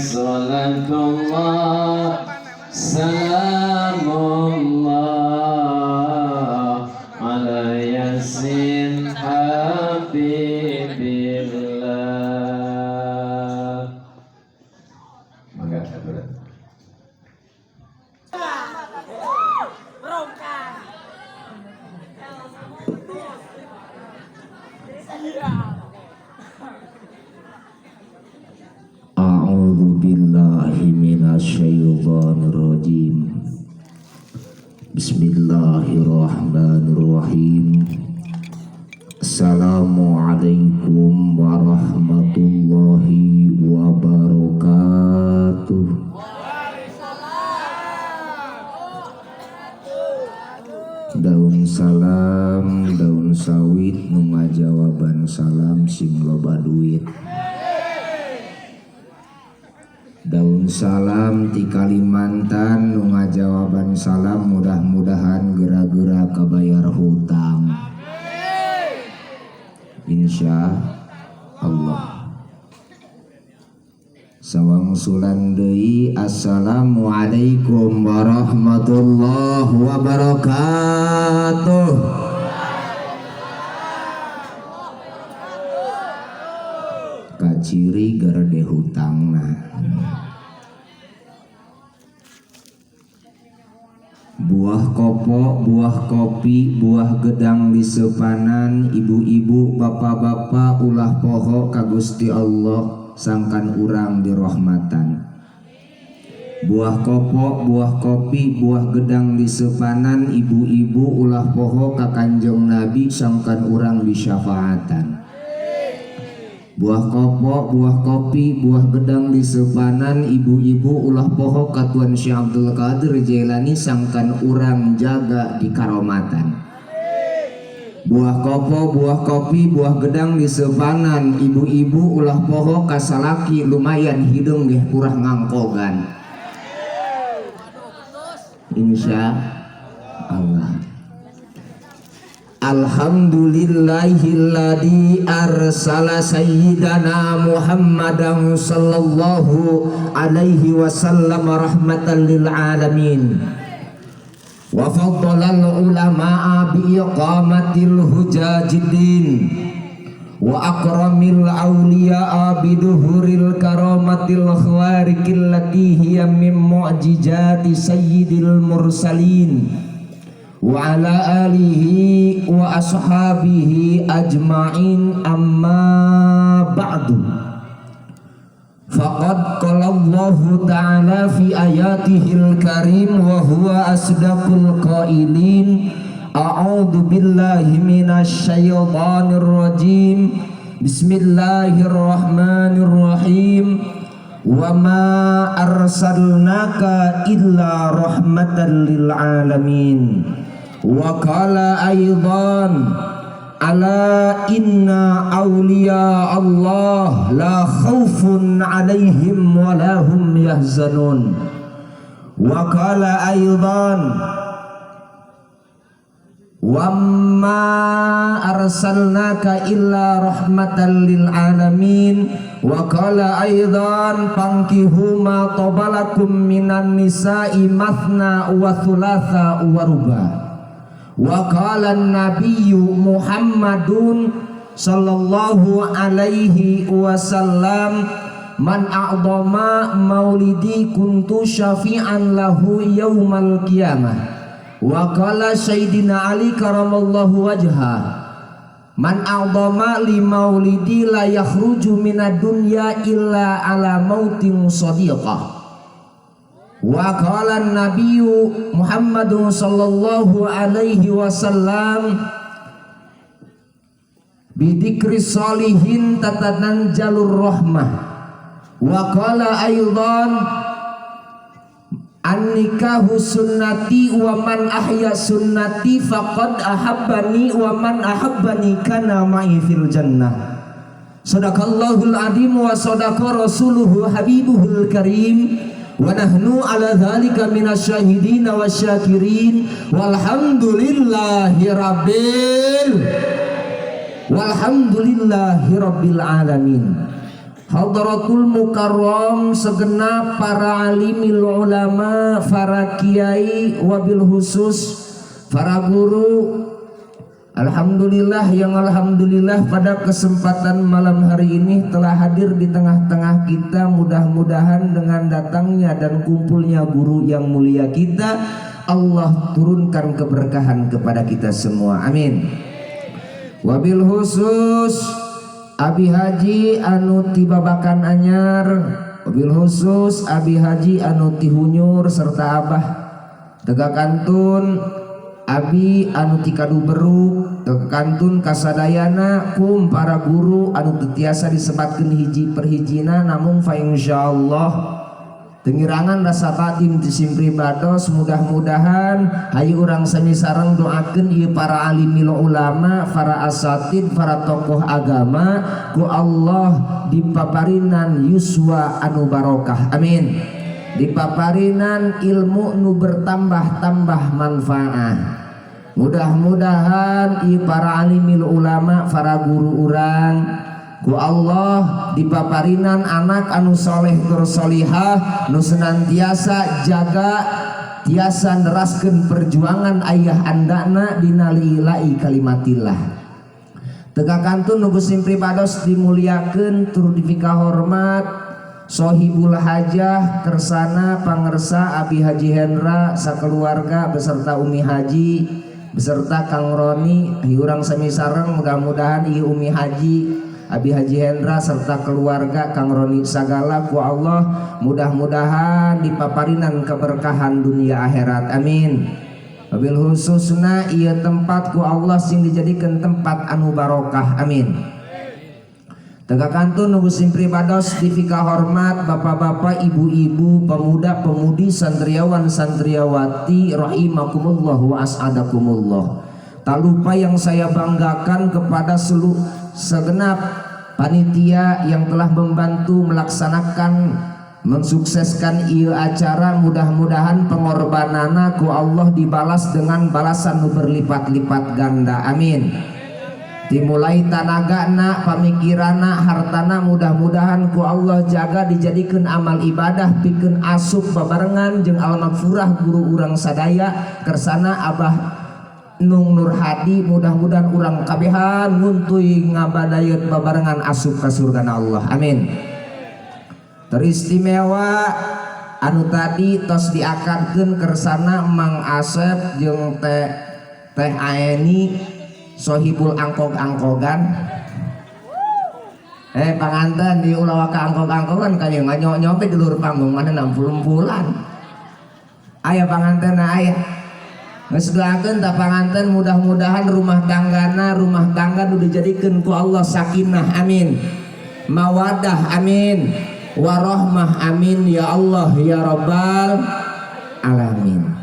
salatullah salamullah ala yasin habibillah. Mangga saudara. A'udzu billahi minasyaitonir rajim. Bismillahirrahmanirrahim. Assalamualaikum warahmatullahi wabarakatuh. Daun salam, daun sawit, nu ngajawaban salam sing loba duit. Daun salam ti Kalimantan, nu ngajawaban salam mudah-mudahan geura-geura kabayar hutang. Insya Allah. Sawangsulan deui assalamualaikum warahmatullahi wabarakatuh. Kaciri gerde hutangna. Buah kopo, buah kopi, buah gedang di sepanan, ibu-ibu, bapak-bapak, ulah poho ka Gusti Allah sangkan urang dirahmatan. Buah kopo, buah kopi, buah gedang di sepanan, ibu-ibu, ulah poho ka Kanjeng Nabi sangkan urang disyafaatan. Buah kopo, buah kopi, buah gedang di sepanan, ibu-ibu, ulah poho ka Tuan Syekh Abdul Qadir Jailani sangkan urang jaga di karomatan. Buah kopo, buah kopi, buah gedang di sepanan, ibu-ibu, ulah poho ka salaki lumayan hidung geh kurah ngangkogan. Insya Allah. Alhamdulillahilladzi arsala sayyidana Muhammadan sallallahu alaihi wasallam rahmatan lil alamin wa faddalal ulama'a bi iqamatil hujajidin wa akramil awliya'a bi duhuril karamatil khawariqil lati hiya min mu'jizati sayyidil mursalin wa ala alihi wa ashabihi ajma'in, amma ba'du. Faqad qala Allahu ta'ala fi ayatihil karim wa huwa asdaqul qailin. A'udzu billahi minasy syaithanir rajim. Bismillahirrahmanirrahim. Wa ma arsalnaka illa rahmatan lil alamin. Wa qala aidan ala inna awliya Allah la khaufun alaihim wa la hum yahzanun. Wa qala aidan wa ma arsalnaka illa rahmatan lil alamin. Wa qala aidan fankihu ma tabalakum minan nisa'i mathna wa thulatha wa ruba. Wa qala an-nabiyyu Muhammadun sallallahu alaihi wasallam man a'dama maulidi kuntu syafi'an lahu yaumal qiyamah. Wa qala sayyidina Ali karamallahu wajha man a'dama li maulidi la yakhruju minad dunya illa ala mautin sadiqah. Wa qala an-nabiyyu Muhammadun sallallahu alaihi wasallam bidikri salihin tatanjalur rahmah. Wa qala aidan an-nikahu sunnati wa man ahya sunnati faqad ahabbani wa man ahabbani kana ma'i fil jannah. Sadaqallahul adzim wa sadaqa rasuluhu habibuhul karim. Wa nahnu ala dzalika minasyahidin wasyakirin walhamdulillahi rabbil alamin. Hadratul mukarram segenap para alimil ulama, para kiai, wabil khusus para guru. Alhamdulillah yang alhamdulillah pada kesempatan malam hari ini telah hadir di tengah-tengah kita. Mudah-mudahan dengan datangnya dan kumpulnya guru yang mulia kita, Allah turunkan keberkahan kepada kita semua, amin. Wabil khusus Abi Haji anu ti Babakan Anyar, wabil khusus Abi Haji anu ti Hunyur serta Abah Tegakantun, Abi anu ti Kadu Beruk, Tegakantun kasadayana kum para guru anu tiasa disebatkeun hiji per hijina, namun fa insyaallah tengirangan rasa batin disimpri bados. Mudah-mudahan hayu urang sami sareng doakeun ieu para alimil ulama, para asatid, para tokoh agama ku Allah dipaparinan yuswa anu barokah, amin. Dipaparinan ilmu nu bertambah-tambah manfaat. Mudah-mudahan ieu para alimil ulama, para guru urang ku Allah dipaparinan anak anu soleh tur solihah nu senantiasa jaga tiasa neraskeun perjuangan ayah andana dina lillahi kalimatillah. Tegakantun nu geus pribados dimuliakeun tur dipika hormat sohibul hajah kersana pangersa Abi Haji Hendra sakeluarga beserta Umi Haji beserta Kang Roni urang sami sareng. Mudah-mudahan ieu Umi Haji, Abi Haji Hendra serta keluarga Kang Roni sagala ku Allah mudah-mudahan dipaparinan keberkahan dunia akhirat, amin. Wabil khususna ieu tempat ku Allah sing dijadikan tempat anu barokah, amin. Tegakantun nu geus pribados dipika hormat bapak-bapak, ibu-ibu, pemuda-pemudi, santriawan santriawati rahimakumullah wa as'adakumullah. Tak lupa yang saya banggakan kepada seluruh segenap panitia yang telah membantu melaksanakan mensukseskan ieu acara. Mudah-mudahan pengorbanana ku Allah dibalas dengan balasan nu berlipat-lipat ganda, amin. Dimulai tanagana, pamikirana, hartana, mudah-mudahan ku Allah jaga dijadikan amal ibadah pikeun asup babarengan jeung al-maghfurah guru urang sadaya kersana Abah Nung Nur Hadi. Mudah-mudahan urang kabehan nguntuy ngabadayeut babarengan asup ka surgana Allah, amin. Teristimewa anu tadi tos diakadkeun kersana Mang Asep jeung Teh Aeni sohibul angkog-angkogan. Panganten di ulah ka angkog-angkogan kaya nganyok-nyok di luhur panggung mana 60 bulan. Aya panganten aya. Geus doakeun ta panganten mudah-mudahan rumah tangga nu dijadikeun ku Allah sakinah, amin. Mawaddah, amin. Warahmah, amin ya Allah ya rabbal alamin.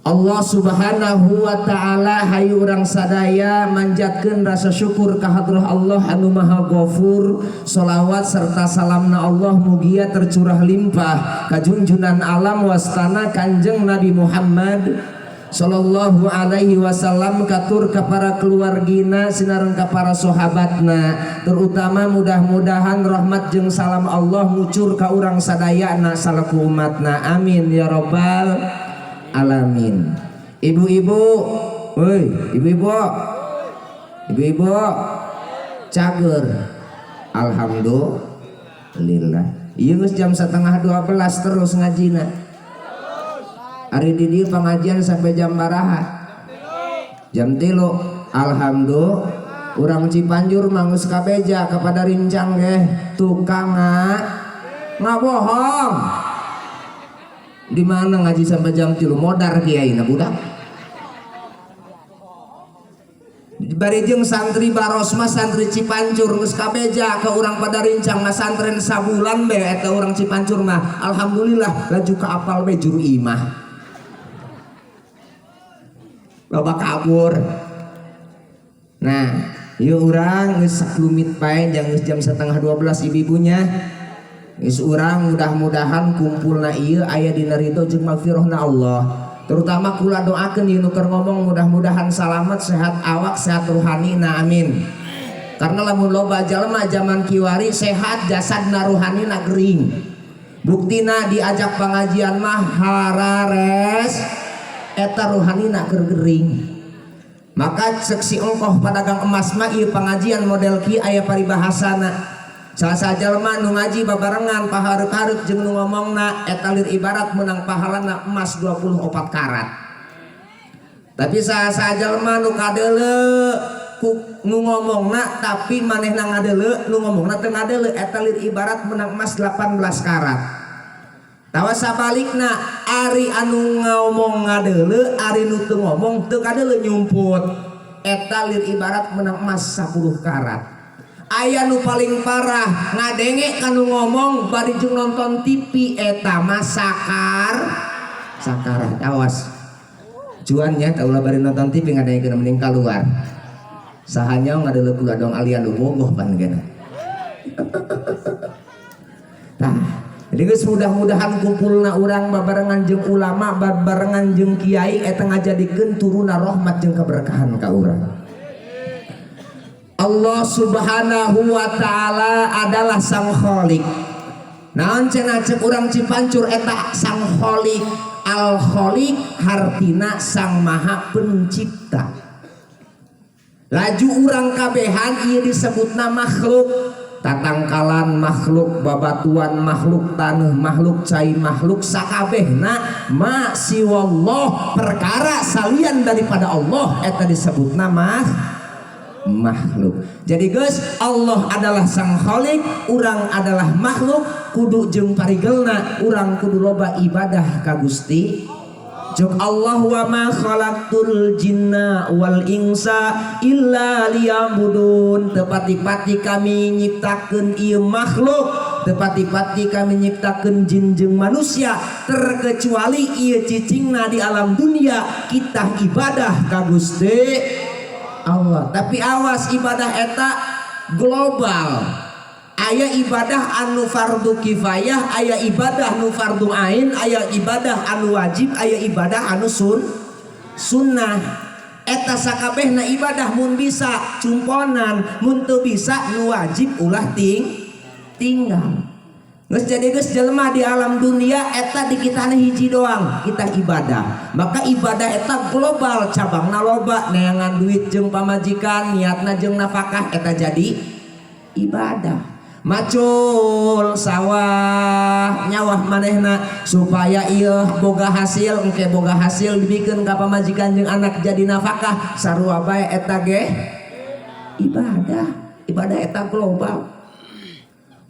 Allah subhanahu wa ta'ala hayu urang sadaya manjatkeun rasa syukur ka hadrah Allah anu maha ghafur. Sholawat serta salamna Allah mugia tercurah limpah ka junjunan alam wastana Kanjeng Nabi Muhammad sallallahu alaihi wasallam, katur ka para keluargina sinareng ka para sahabatna, terutama mudah-mudahan rahmat jeung salam Allah ngucur ka urang sadayana salaku umatna, amin ya rabbal alamin. Ibu-ibu, woi, ibu-ibu cager, alhamdulillah. Ieu geus jam 11:30 terus ngajina. Ari di dieu pengajian sampai jam baraha? Jam 3. Alhamdulillah. Urang Cipanjur mah geus kabeja kepada rincang ge tukang ngabohong. Di mana ngaji sampai jam 3 modar kiaina budak. Bari jeung santri Barosma, santri Cipancur geus kabeja ke urang pada rincang ngasantren sabulan be eta urang Cipancur mah alhamdulillah laju ka apal be juru imah. Loba kabur. Nah, ieu urang geus saklumit pae jang geus jam 11:30 ibu-ibunya. Geus urang mudah-mudahan kumpulna ieu aya dina ridho jeung magfirahna Allah. Terutama kula doakeun ieu nu keur ngomong mudah-mudahan salamet, sehat awak, sehat ruhanina, amin. karena lamun loba jalma zaman kiwari sehat jasadna rohanina gering. Buktina diajak pengajian mah harares eta rohanina keur gering. Maka seksi engkoh pedagang emas mah ieu pengajian model kieu aya paribahasana. Saha jalma nu ngaji babarengan pahareup-hareup jeung nu ngomongna eta lir ibarat menang pahalana emas 24 karat. Tapi saha jalma nu kadeuleu ku nu ngomongna tapi manehna ngadeuleu nu ngomongna teu ngadeuleu eta lir ibarat menang emas 18 karat. Tawa sabalikna ari anu ngomong ngadeuleu ari nu teu ngomong teu kadeuleu nyumput eta lir ibarat menang emas 10 karat. Aya nu paling parah ngadenge kanu ngomong bari jeung nonton TV eta mah sakarat. Awas cuannya tak ulah bari nonton TV ngadenge mending keluar sahanya ngadeuleu kula dong alian nu bogoh panggena. Nah jadi geus mudah-mudahan kumpulna urang babarengan jeung ulama babarengan jeung kiai eta ngajadikeun turuna rahmat jeung keberkahan ka urang. Allah subhanahu wa ta'ala adalah sang kholik. Naon cenah cek urang Cipancur eta sang kholik. Al kholik hartina sang maha pencipta. Laju urang kabehan ieu disebutna makhluk. Tatangkalan makhluk, babatuan makhluk, taneuh makhluk, cai makhluk, sakabehna ma siwallah perkara salian daripada Allah eta disebutna makhluk. Jadi guys, Allah adalah sang khalik, urang adalah makhluk, kudu jeung parigelna urang kudu loba ibadah ka Gusti. Jok Allah wa ma khalaqtul jinna wal insa illa liya'budun. Tepati-pati kami nyiptakeun ieu makhluk, tepati-pati kami nyiptakeun jin jeung manusia terkecuali ieu cicingna di alam dunia kita ibadah ka Gusti Allah. Tapi awas ibadah eta global. Aya ibadah anu fardu kifayah, aya ibadah anu fardu ain, aya ibadah anu wajib, aya ibadah anu sunnah. Eta sakabehna ibadah mun bisa cumponan, mun teu bisa nu wajib ulah tinggal. Geus jadi geus jelema di alam dunia eta di kitana hiji doang kita ibadah. Maka ibadah eta global, cabangna loba, neangan duit jeung pamajikan, niatna jeung nafkah eta jadi ibadah. Macul sawah nyawah manehna supaya ieu boga hasil, engke boga hasil dibikeun ka pamajikan jeung anak jadi nafkah, sarua bae eta ge ibadah eta global.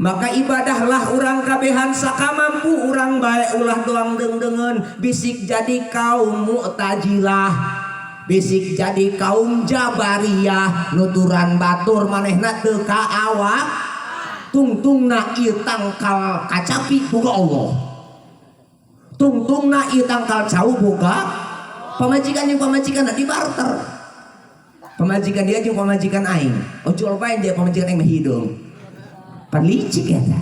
Maka ibadahlah urang kabehan sakamampu urang bae ulah doang deung-deungeun bisik jadi kaum Mu'tazilah, bisik jadi kaum Jabariyah, nuturan batur manehna teu ka awak tungtungna ieu tangkal kacapi boga Allah, tungtungna ieu tangkal cau boga pamajikan jeung pamajikanna dibarter, pamajikan dia jeung pamajikan aing ojol bae dia pamajikan aing mah hidung pan licik ya ta.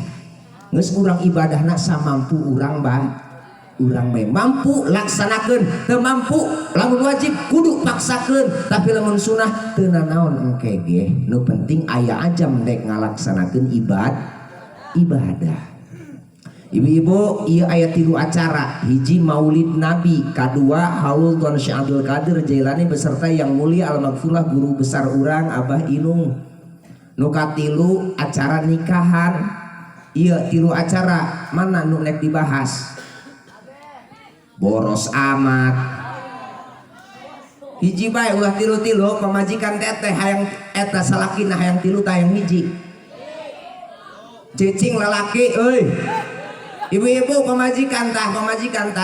Geus urang ibadahna samampu urang bae mampu laksanakeun, teu mampu lamun wajib kudu paksakeun, tapi lamun sunah teu nanaon engke ge. Nu penting aya aja mendek ngalaksanakeun ibadah. Ibu-ibu, ieu aya 3 acara. Hiji Maulid Nabi, kadua haul Tuan Syekh Abdul Qadir Jailani beserta yang mulia Al-Maghfurah guru besar urang Abah Inung. Nu katilu acara nikahan. Ieu 3 acara mana nu nek dibahas? Boros amat. Hiji bae ulah tilu-tilu pamajikan teteh hayang eta salakina hayang tilu tayang hiji. Cicing lalaki euy. Ibu-ibu pamajikan tah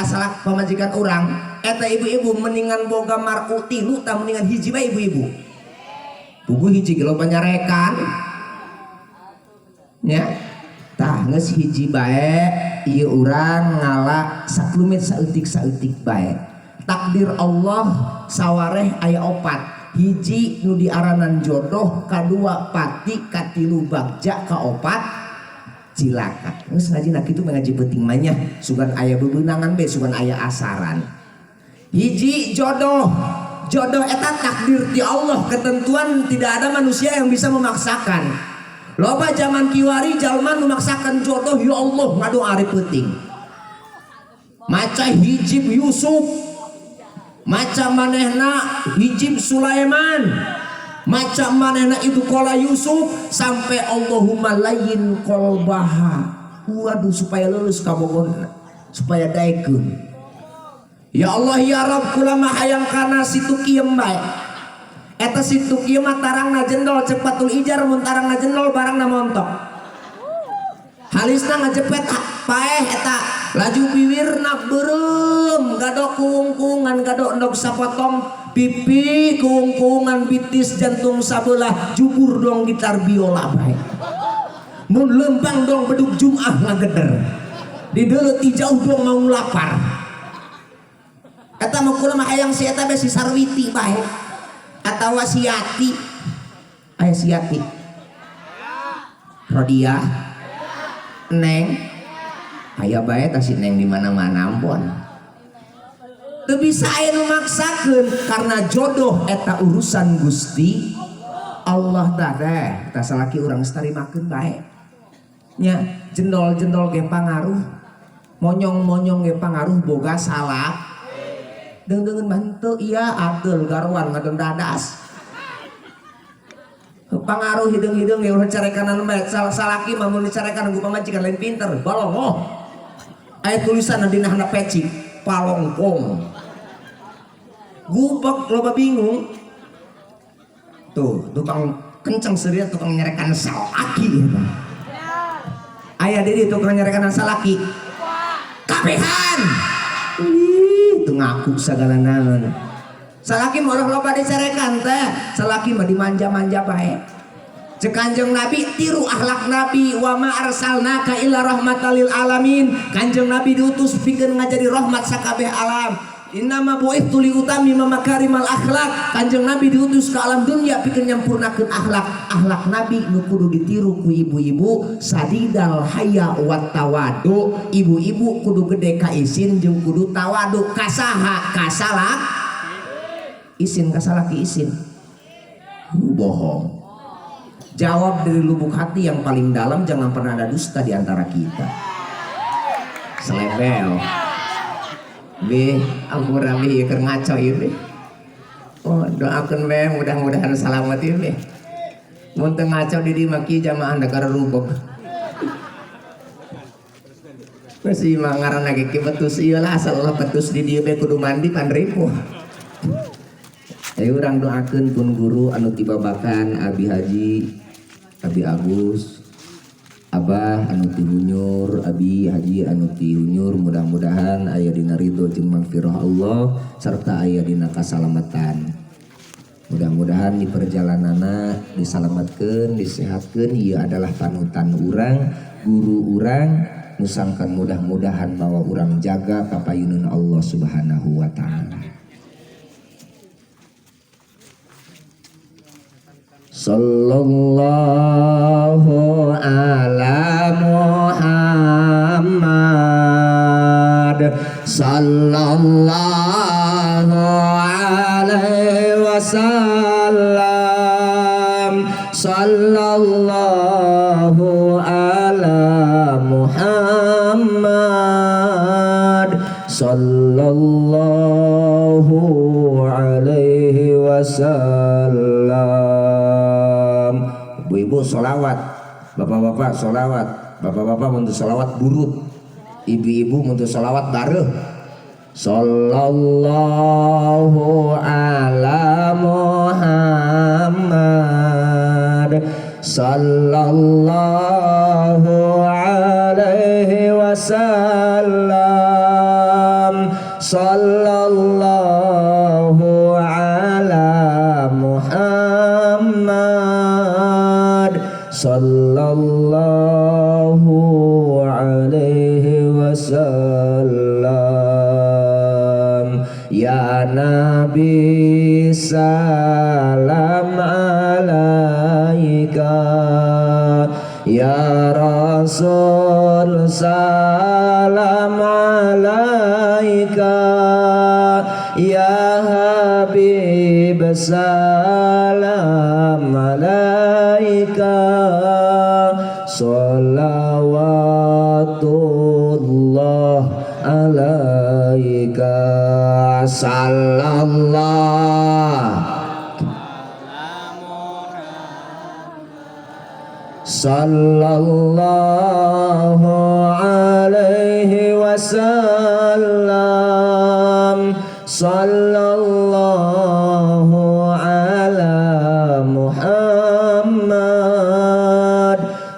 salak pamajikan urang. Eta ibu-ibu mendingan boga mar'u tilu tah mendingan hiji bae ibu-ibu. Buku hiji kilo panyarekan ya tah geus hiji bae ieu urang ngala saklumit saeutik bae. Takdir Allah sawareh aya 4, hiji nu diaranan jodoh, kadua pati, katilu bagja, kaopat cilaka. Geus ngajina kitu ngaji penting mah nya sugan aya bebeunangan be sugan aya asaran. Hiji jodoh Jodoh eta takdir ti Allah, ketentuan tidak ada manusia yang bisa memaksakan. Loba zaman kiwari jalma memaksakan jodoh, ya Allah ngadu ari peuting. Maca hijib Yusuf, maca manehna hijib Sulaiman, maca manehna itu kola Yusuf, sampai Allahumma layyin qalbaha. Waduh, supaya lulus kabogonna, supaya daekeun. Ya Allah ya Rabb, kulama hayang kana situ kieu bae. Eta situ kieu mah tarangna jendol cepatul ijar, mun tarangna jendol barangna montok. Halisna ngajepet paeh eta, laju bibirna beureum, gado kuungkungan, gado endog sapotong pipi, kuungkungan bitis jantung sabelah, jubur dong gitar biola bae. Mun lempang dong beduk Jumat ngageder. Di deuleu ti jauh dong mau lapar. Eta mah kula mah hayang si eta si Sarwiti bae atawa si Yati. Aya si Yati, Rodia, Neng, aya bae ta si Neng di mana-mana ampun. Teu bisa aya nu maksakeun karena jodoh eta urusan Gusti Allah teh. Ta salaki urang starimakeun bae. Nya jendol-jendol ge pangaruh, monyong-monyong ge pangaruh boga salah. Dengan bantu iya adel garwan ngadon dadas pangaruh hidung-hidung ya udah carekanan mbak salaki mamun dicarekan gue pamajikan lain pinter balong oh ayat tulisan dina handap peci palongpong gubek loba bingung tuh tukang kenceng seria tukang nyerekan salaki ayah diri tukang nyerekan salaki kapehan itu ngaku segala naon. Salaki mah loba dicerekan teh, salaki mah dimanja-manja bae. Cek Kanjeng Nabi tiru akhlak Nabi, wa ma arsalnaka illa rahmatan lil alamin. Kanjeng Nabi diutus pikeun ngajari rahmat sakabeh alam. Innama bu'ithtu li utammima makarimal akhlak. Kanjeng Nabi diutus ke alam dunia pikeun nyampurnakeun akhlak. Akhlak Nabi nu kudu ditiru ku ibu-ibu, sadidal haya wat tawadu. Ibu-ibu kudu gede ka isin jeung kudu tawadu kasaha kasalak. Isin kasalaki isin. Bohong. Jawab dari lubuk hati yang paling dalam, jangan pernah ada dusta di antara kita. Selebel. Be, ampura be, keur ngaco ieu be. Oh, doakeun be mudah-mudahan salamet ieu be. Mun teu ngaco di dieu mah kieu jamaah negara rubuk. Masih mah ngaranna ge betus ieu lah, asal ulah betus di dieu be kudu mandi pan ripuh. Ayo urang doakeun pun guru anu tibabakan Abi Haji, Abi Agus, Abah anu ti hunyur, Abi Haji anu ti hunyur, mudah-mudahan aya dina ridho jeung magfirah Allah serta aya dina kasalamatan. Mudah-mudahan di perjalananna disalamatkeun, disehatkeun. Ieu adalah panutan urang, guru urang, nu sangkan mudah-mudahan bahwa urang jaga papayunan Allah Subhanahu wa taala. Sallallahu ala Muhammad sallallahu alaihi wasallam sallallahu ala Muhammad sallallahu alaihi wasallam. Ibu-ibu sholawat, bapak-bapak sholawat, bapak-bapak untuk sholawat burut, ibu-ibu untuk sholawat bareng. Sallallahu ala Muhammad sallallahu alaihi wasallam sallallahu ala Muhammad sallallahu alaihi wasallam. Ya Nabi salam alaika, ya Rasul salam alaika, ya Habib wassalam alaika sholawatullah alaika sallallahu alaihi wasallam sallallahu ala Muhammad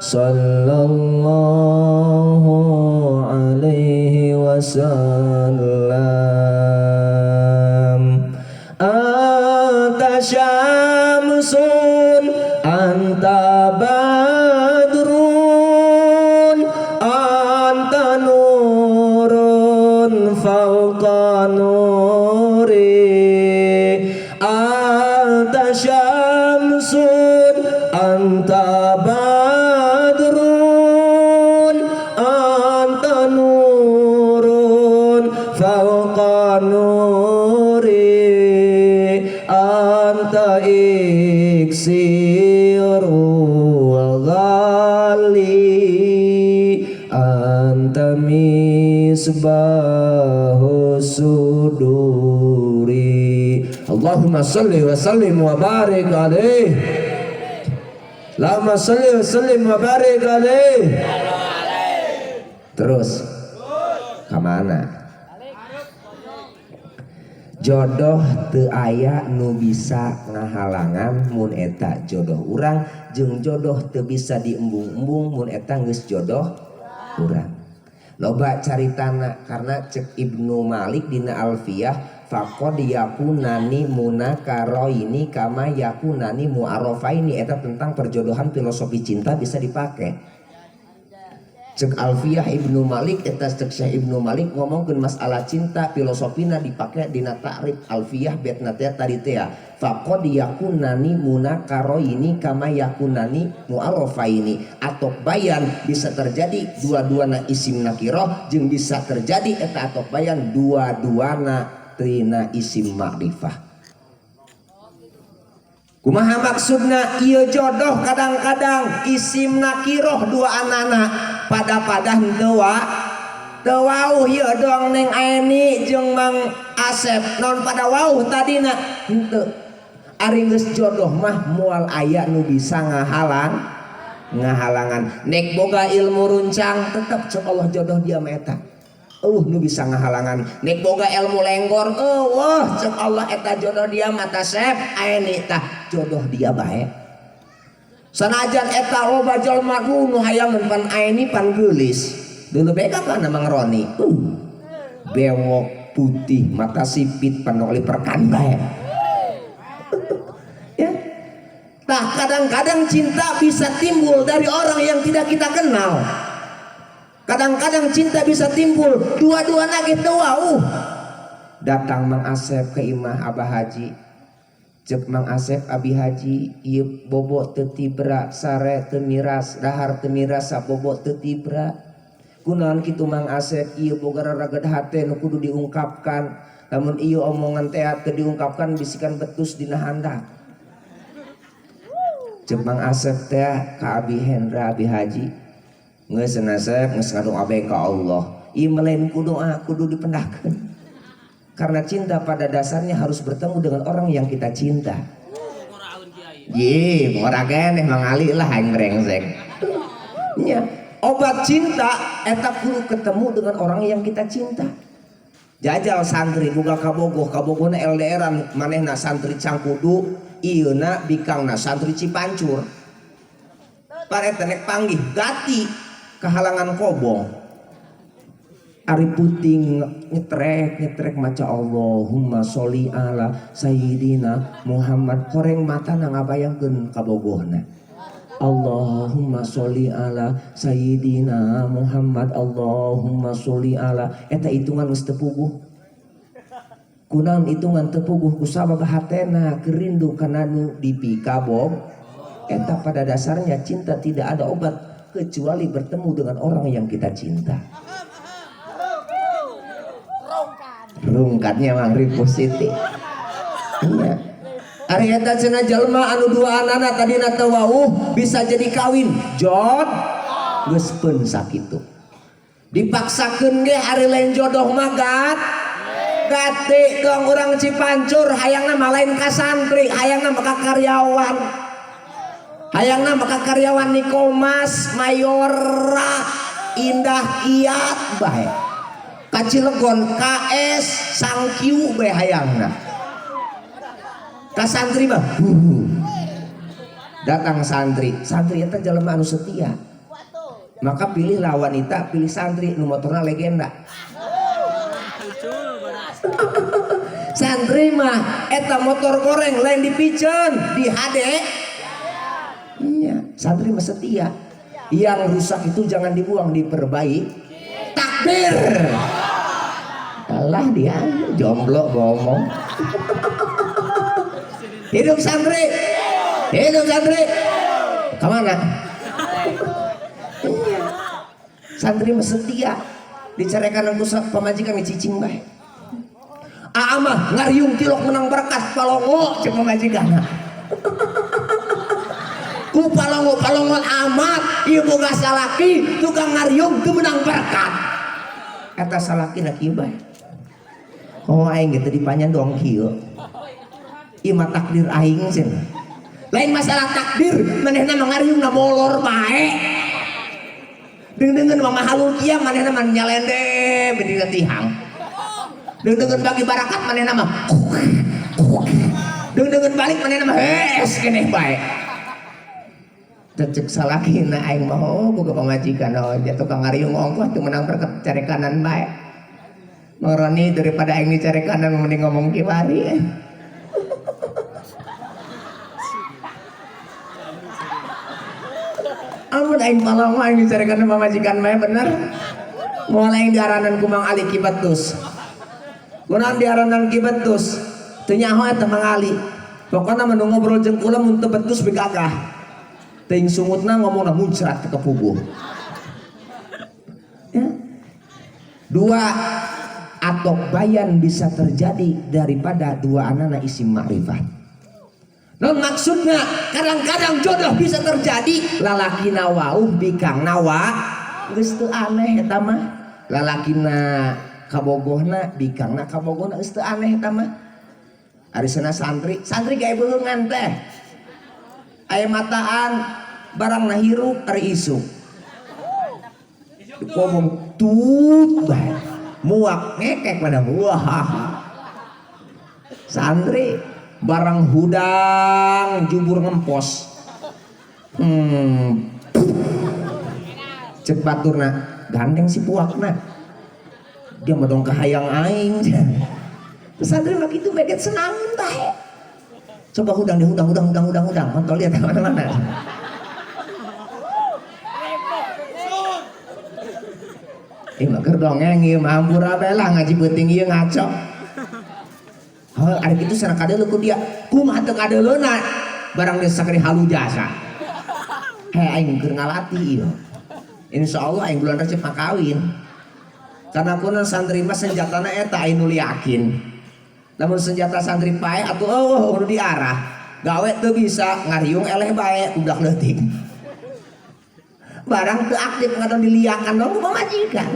sallallahu alaihi wasallam anta syamsun anta badrun anta nurun fauqa nuri anta syamsun anta badrun anta nurun fauqa nuri anta iksiru ghali anta misbahu suduri Allahumma salli wa sallim wa barik alaih Allahumma salli wa sallim wa barik alaih. Terus kemana? Jodoh teu aya nu bisa ngahalangan mun eta jodoh urang jeung jodoh teu bisa diembung-embung mun eta geus jodoh urang. Loba caritana karena cek Ibnu Malik dina Alfiyah faqad yakunani munakaroini kama yakunani mu'arafaini eta tentang perjodohan filosofi cinta bisa dipakai. Cek Alfiyah Ibnu Malik eta cek Syekh Ibnu Malik ngomongkeun masalah cinta filosofina dipake dina ta'rif Alfiyah betna teh tadi teh faqad yakunani munakaroini kama yakunani mu'arafaini atok bayan bisa terjadi dua-duana isim nakirah jeung bisa terjadi eta atok bayan dua-duana tina isim makrifah. Kumaha maksudna ieu jodoh kadang-kadang isim nakiroh dua anana pada henteu wauh ieu doang Neng Aini jeung Mang Asep non pada wauh tadina henteu ari geus jodoh mah moal aya nu bisa ngahalangan nek boga ilmu runcang tetep cek Allah jodoh dia mah eta nu bisa ngahalangan nek boga ilmu lenggor wah cek Allah eta jodoh dia mata sep Aini tah jodoh dia bae sanajan eta loba jalma nu hayang pan Aini pan geulis deuleu bega kana Mang Roni bewok putih mata sipit panoli perkan bae ya tah kadang-kadang cinta bisa timbul dari orang yang tidak kita kenal. Kadang-kadang cinta bisa timbul dua-duana gitu wauh. Datang Mang Asep ke imah Abah Haji. Cek Mang Asep Abi Haji, ieu bobo teu tibra sare teu miras, dahar teu miras sabobo teu tibra. Kunaon kitu Mang Asep, ieu boga raraged hate nu kudu diungkapkan. Lamun ieu omongan teh teu diungkapkan bisikan betus dina handap. Cek Mang Asep teh ka Abi Hendra Abi Haji. Ngeus nasep ngeus ngadoa bae ka Allah. Ieu melain kudoa kudu dipendahkeun. Karena cinta pada dasarnya harus bertemu dengan orang yang kita cinta. Ye, ora keneh Mang Ali lah aing brengsek. Nya, obat cinta eta kudu ketemu dengan orang yang kita cinta. Jajal santri boga kabogohna LDR-an manehna santri Cangkudu, ieuna bikangna santri Cipancur. Pareta nek panggih gati kehalangan kobong ari puting nyetrek maca Allahumma sholli ala sayyidina Muhammad horeng matana ngabayangkeun kabogohna Allahumma sholli ala sayyidina Muhammad Allahumma sholli ala eta hitungan geus teu puguh kunaon hitungan teu puguh kusabab hatena kerindu kana nu dipikabog eta pada dasarnya cinta tidak ada obat kecuali bertemu dengan orang yang kita cinta. Rungkatnya Mang Ripu Siti. Iya. Ari eta cenah jalma anu dua anana tadina teu wauh bisa jadi kawin jod geus peun sakitu dipaksakeun ge ari lain jodoh mah gati doang urang Cipancur hayangna mah lain ka santri hayangna mah ka karyawan hayangna mah ka karyawan Nikomas Mayora Indah Kiat bae ka Cilegon KS Sangkiu bae hayangna ka santri mah datang santri eta jelema anu setia maka pilihlah wanita pilih santri nu motorna legenda santri mah eta motor goreng lain dipiceun di HD iya santri mah setia yang rusak itu jangan dibuang diperbaiki takbir alah dia jomblo ngomong hidup santri kemana santri mah setia dicerekan aku pamajikan cicing bae mah ngariung tilok menang berkat palongo cek pamajikan ku palongo amat ieu boga salaki tukang ngariung teu menang berkat eta salaki na kieu bae oh aing gitu dipanyan dong kieu ieu mah takdir aing cenah lain masalah takdir manehna ngariungna molor bae dengan mama halul kia manehna mah nyalende berdina tihang dengan bagi barakat manehna mah dengan balik manehna mah keneh bae cecek salakina aing mah boga pamajikan dia tukang ngariung ongkoh teu menang berkat cari kanan bae marani daripada aing dicari kanan mending ngomong kiwari amun aing palong aing dicarikan pamajikan mah bener mulai aing diaranan ku Mang Ali Kibatus kunaon diaranan Kibatus teu nyaho eta Mang Ali pokona mun ngobrol jeung kula mun teu betus begagah teuing sungutna ngomongna muncrat ke puguh ya dua atau bayan bisa terjadi daripada dua anana isim ma'rifat. Non maksudnya kadang-kadang jodoh bisa terjadi lalakina wauh bikang nawa geus teu aneh eta mah lalakina kabogohna bikangna kabogohna geus teu aneh eta mah ari sana santri gawe beungan teh aya mataan barangna hirup ari isuk ngomong tut bae muak ngekek pada wah santri barang hudang jubur ngempos cek baturna gandeng si puakna dia medong kahayang aing santri mah kitu beget senang bae coba hudang mantol lihat mana-mana mah keur dongeng ieu mah hampura bae lah ngaji beuting ieu ngaco ari kitu sana kadeuleu ku dia kumaha teu kadeuleuna barang geus sakari halu jasa aing keur ngalatih ieu insyaallah aing bulan Rajab mah kawin karena kunaon santri mah senjatana eta aing nu yakin namun senjata santri pae atuh kudu diarah gawe teu bisa ngariung eleh bae udah leutik barang teu aktif ngadon diliakan dong pamajikan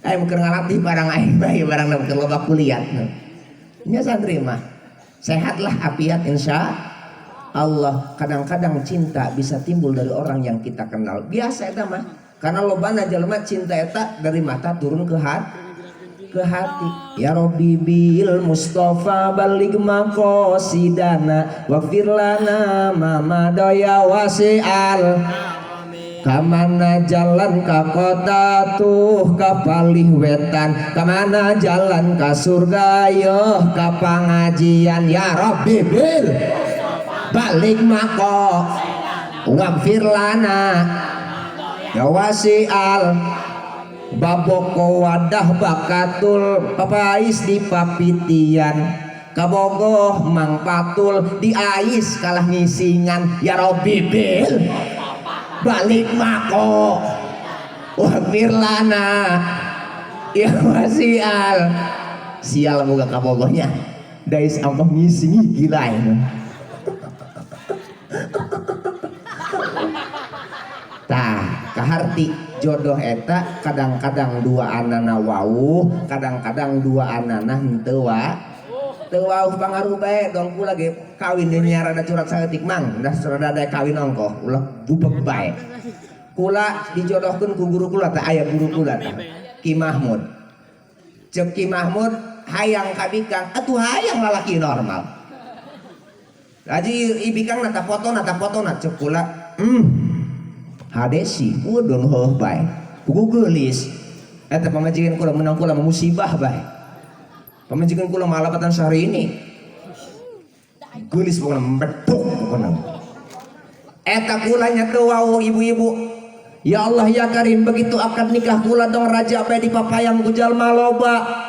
aing keur ngalatih barang aing bae barang keur loba kuliah nya santri mah sehatlah afiat insya Allah. Kadang-kadang cinta bisa timbul dari orang yang kita kenal biasa eta mah karena lobana jalma cinta eta dari mata turun ke hati ya Rabbi bil Mustafa balig maqasidana waghfir lana ma madaya wasi'al kamana jalan ka kota tuh ka palih wetan kamana jalan ka surga yo ka pangajian ya Rabbi bil balik mako waghfir lana ya wasi'al baboko wadah bakatul papais di papitian kabogoh mang patul di ais kalah ngisingan ya Rabbi bil balik mako waghfir lana ya wasial sial boga kabogohnya Dais ampah ngisi gila ini. Tah, kaharti jodoh eta kadang-kadang dua anana wau, kadang-kadang dua anana henteu wa. Teu wau pangaruh bae dong kula ge kawin di nyarada curat saeutik mang, dah rada kawin ongkoh, ulah bubeg bae. Kula dijodohkeun ku guru kula teh aya guru kula teh Ki Mahmud. Cek Ki Mahmud hayang ka Bikang, atuh hayang lalaki normal. Aji ibikang nata foto cek kula. Hadesi udun heuh bae. Kudu geulis. Eta pamajikan kula menang kula musibah bae. Pamajikan kula malapatan sehari ini. Geulis pokona meduk pokona. Eta kula nya teu wau ibu-ibu. Ya Allah ya Karim, begitu akad nikah kula dong raja bae dipapayang ku jalma loba.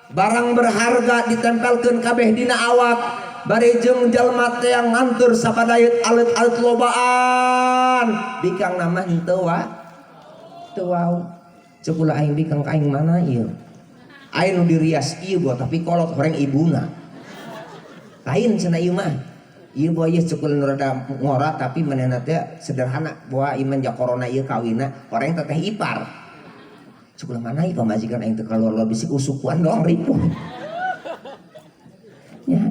Barang berharga ditempelkeun kabeh dina awak. Bari jeung jalma teh yang ngantur sabadayeut alit-alit lobaan. Bikang nama henteu wa. Teu wau. Ceuk kula aing bikang ka aing mana ieu? Aing nu dirias ieu gua tapi kolot horeng ibuna. Lain cenah ieu mah. Ieu boy ceuk kula nu rada ngora tapi manehna teh sederhana. Boa iman ja corona ieu kawinna horeng teteh ipar. Ceuk kula mana ieu pamajikan aing teu kaluar bisik usukuan doang ripuh. Ya.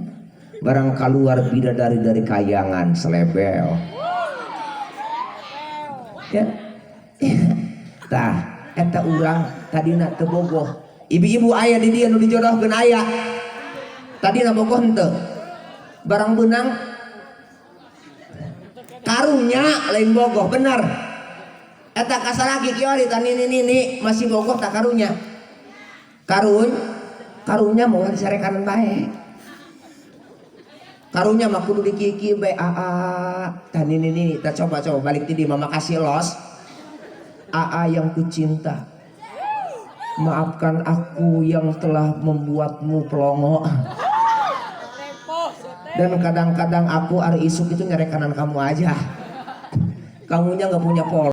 Barang keluar bidadari dari kayangan selebel. Ya. Tah, eta urang tadina teu bogoh. Ibu-ibu aya di dieu nu dijodohkeun aya. Tadina bogoh henteu. Barang beunang karunya lain bogoh bener. Eta kasaraki kieu tani nini masih bogoh tak karunya. Karunya mau disarekan bae. Karunya mah kudu dikiki bae tani nini kita coba balik ti di mama kasih los. Yang kucinta. Maafkan aku yang telah membuatmu pelongo. Dan kadang-kadang aku hari isuk itu nyerekanan kamu aja. Kamunya nggak punya pola.